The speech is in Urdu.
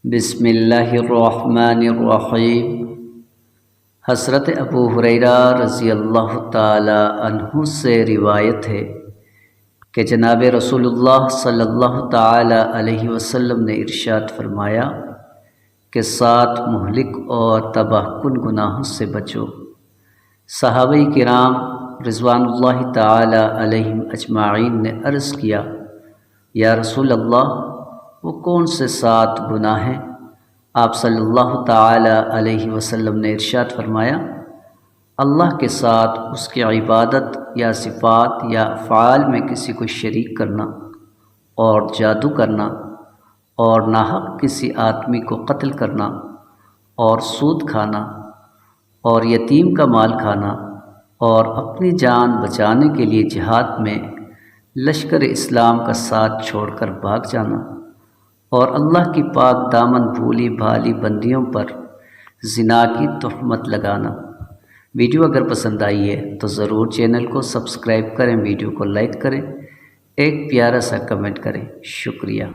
بسم اللہ الرحمن الرحیم۔ حضرت ابو ہریرہ رضی اللہ تعالی عنہ سے روایت ہے کہ جناب رسول اللہ صلی اللہ تعالی علیہ وسلم نے ارشاد فرمایا کہ 7 مہلک اور تباہ کن گناہوں سے بچو۔ صحابہ کرام رضوان اللہ تعالی علیہم اجمعین نے عرض کیا، یا رسول اللہ، وہ کون سے 7 گناہ ہیں؟ آپ صلی اللہ تعالی علیہ وسلم نے ارشاد فرمایا، اللہ کے ساتھ اس کی عبادت یا صفات یا افعال میں کسی کو شریک کرنا، اور جادو کرنا، اور ناحق کسی آدمی کو قتل کرنا، اور سود کھانا، اور یتیم کا مال کھانا، اور اپنی جان بچانے کے لیے جہاد میں لشکر اسلام کا ساتھ چھوڑ کر بھاگ جانا، اور اللہ کی پاک دامن بھولی بھالی بندیوں پر زنا کی تہمت لگانا۔ ویڈیو اگر پسند آئی ہے تو ضرور چینل کو سبسکرائب کریں، ویڈیو کو لائک کریں، ایک پیارا سا کمنٹ کریں۔ شکریہ۔